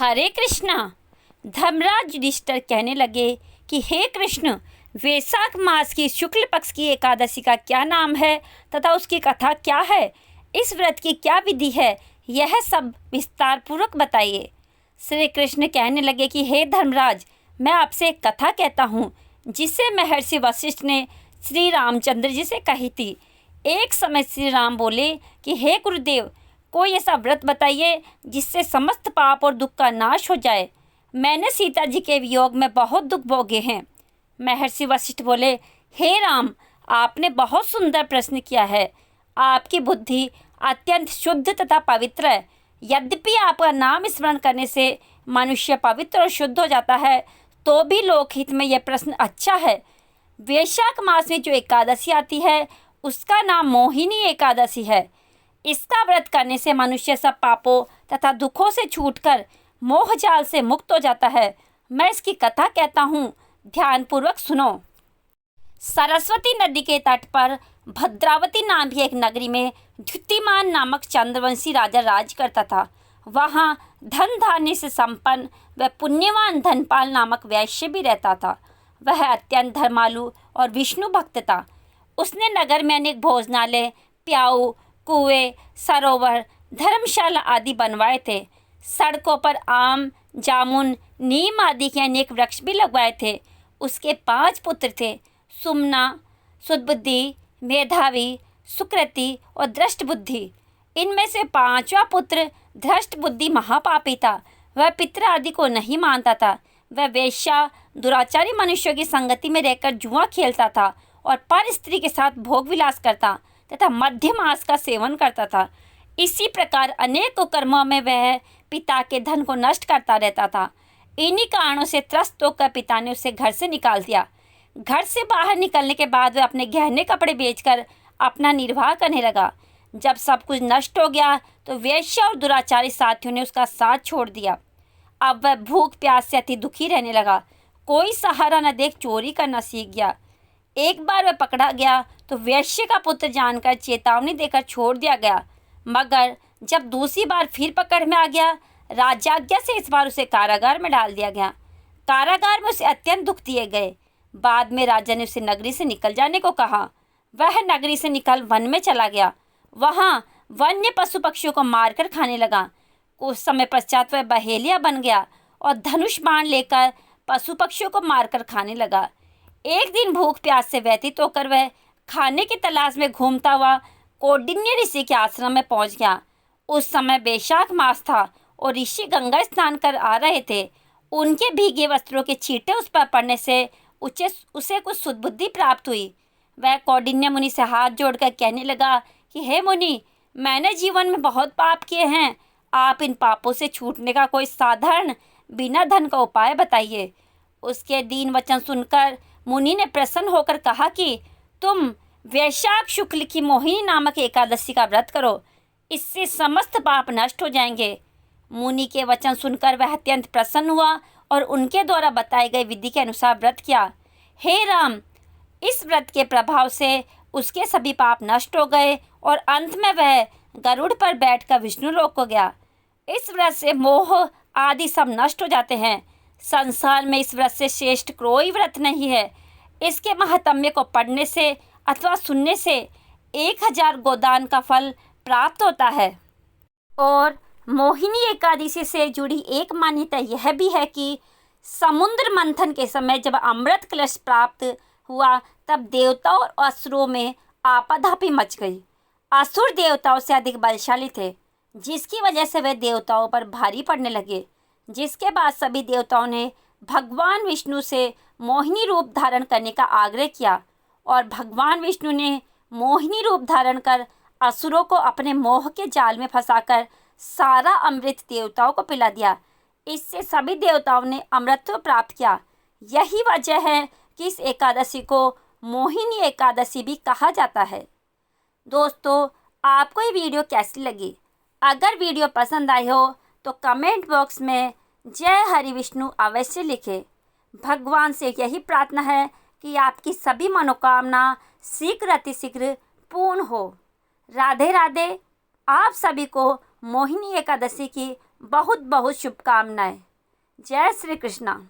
हरे कृष्णा। धर्मराज युधिष्ठिर कहने लगे कि हे कृष्ण, वैशाख मास की शुक्ल पक्ष की एकादशी का क्या नाम है तथा उसकी कथा क्या है? इस व्रत की क्या विधि है? यह सब विस्तार पूर्वक बताइए। श्री कृष्ण कहने लगे कि हे धर्मराज, मैं आपसे एक कथा कहता हूँ जिसे महर्षि वशिष्ठ ने श्री रामचंद्र जी से कही थी। एक समय श्री राम बोले कि हे गुरुदेव, कोई ऐसा व्रत बताइए जिससे समस्त पाप और दुख का नाश हो जाए। मैंने सीता जी के वियोग में बहुत दुख भोगे हैं। महर्षि वशिष्ठ बोले, हे राम, आपने बहुत सुंदर प्रश्न किया है। आपकी बुद्धि अत्यंत शुद्ध तथा पवित्र है। यद्यपि आपका नाम स्मरण करने से मनुष्य पवित्र और शुद्ध हो जाता है, तो भी लोकहित में यह प्रश्न अच्छा है। वैशाख मास में जो एकादशी आती है उसका नाम मोहिनी एकादशी है। इसका व्रत करने से मनुष्य सब पापों तथा दुखों से छूटकर मोह जाल से मुक्त हो जाता है। मैं इसकी कथा कहता हूँ, ध्यानपूर्वक सुनो। सरस्वती नदी के तट पर भद्रावती नाम की एक नगरी में द्युतिमान नामक चंद्रवंशी राजा राज करता था। वहाँ धन धान्य से संपन्न व पुण्यवान धनपाल नामक वैश्य भी रहता था। वह अत्यंत धर्मालु और विष्णु भक्त था। उसने नगर में अनेक भोजनालय, प्याऊ, कुएं, सरोवर, धर्मशाला आदि बनवाए थे। सड़कों पर आम, जामुन, नीम आदि के अनेक वृक्ष भी लगवाए थे। उसके 5 पुत्र थे, सुमना, सुदबुद्धि, मेधावी, सुकृति और दृष्टबुद्धि। इनमें से 5वां पुत्र धृष्टबुद्धि महापापी था। वह पितृ आदि को नहीं मानता था। वह वेश्या, दुराचारी मनुष्यों की संगति में रहकर जुआ खेलता था और पर स्त्री के साथ भोग विलास करता तथा मध्य मांस का सेवन करता था। इसी प्रकार अनेक कुकर्मों में वह पिता के धन को नष्ट करता रहता था। इन्हीं कारणों से त्रस्त होकर पिता ने उसे घर से निकाल दिया। घर से बाहर निकलने के बाद वह अपने गहने कपड़े बेचकर अपना निर्वाह करने लगा। जब सब कुछ नष्ट हो गया तो वेश्या और दुराचारी साथियों ने उसका साथ छोड़ दिया। अब वह भूख प्यास से अति दुखी रहने लगा। कोई सहारा न देख चोरी करना सीख गया। एक बार वह पकड़ा गया तो वेश्या का पुत्र जानकर चेतावनी देकर छोड़ दिया गया, मगर जब दूसरी बार फिर पकड़ में आ गया, राजाज्ञा से इस बार उसे कारागार में डाल दिया गया। कारागार में उसे अत्यंत दुख दिए गए। बाद में राजा ने उसे नगरी से निकल जाने को कहा। वह नगरी से निकल वन में चला गया। वहाँ वन्य पशु पक्षियों को मारकर खाने लगा। कुछ समय पश्चात वह बहेलिया बन गया और धनुष बाण लेकर पशु पक्षियों को मारकर खाने लगा। एक दिन भूख प्यास से व्यथित होकर वह खाने की तलाश में घूमता हुआ कौंडिन्य ऋषि के आश्रम में पहुंच गया। उस समय वैशाख मास था और ऋषि गंगा स्नान कर आ रहे थे। उनके भीगे वस्त्रों के छींटे उस पर पड़ने से उसे कुछ सुदबुद्धि प्राप्त हुई। वह कौंडिन्य मुनि से हाथ जोड़कर कहने लगा कि हे मुनि, मैंने जीवन में बहुत पाप किए हैं। आप इन पापों से छूटने का कोई साधारण बिना धन का उपाय बताइए। उसके दीन वचन सुनकर मुनि ने प्रसन्न होकर कहा कि तुम वैशाख शुक्ल की मोहिनी नामक एकादशी का व्रत करो, इससे समस्त पाप नष्ट हो जाएंगे। मुनि के वचन सुनकर वह अत्यंत प्रसन्न हुआ और उनके द्वारा बताई गई विधि के अनुसार व्रत किया। हे राम, इस व्रत के प्रभाव से उसके सभी पाप नष्ट हो गए और अंत में वह गरुड़ पर बैठकर विष्णु लोक को गया। इस व्रत से मोह आदि सब नष्ट हो जाते हैं। संसार में इस व्रत से श्रेष्ठ कोई व्रत नहीं है। इसके महात्म्य को पढ़ने से अथवा सुनने से 1000 गोदान का फल प्राप्त होता है। और मोहिनी एकादशी से जुड़ी एक मान्यता यह भी है कि समुद्र मंथन के समय जब अमृत कलश प्राप्त हुआ, तब देवताओं और असुरों में आपाधापी मच गई। असुर देवताओं से अधिक बलशाली थे, जिसकी वजह से वे देवताओं पर भारी पड़ने लगे। जिसके बाद सभी देवताओं ने भगवान विष्णु से मोहिनी रूप धारण करने का आग्रह किया और भगवान विष्णु ने मोहिनी रूप धारण कर असुरों को अपने मोह के जाल में फंसाकर सारा अमृत देवताओं को पिला दिया। इससे सभी देवताओं ने अमृतत्व प्राप्त किया। यही वजह है कि इस एकादशी को मोहिनी एकादशी भी कहा जाता है। दोस्तों, आपको ये वीडियो कैसी लगी? अगर वीडियो पसंद आई हो तो कमेंट बॉक्स में जय हरि विष्णु अवश्य लिखें। भगवान से यही प्रार्थना है कि आपकी सभी मनोकामना शीघ्र अतिशीघ्र पूर्ण हो। राधे राधे। आप सभी को मोहिनी एकादशी की बहुत बहुत शुभकामनाएं। जय श्री कृष्णा।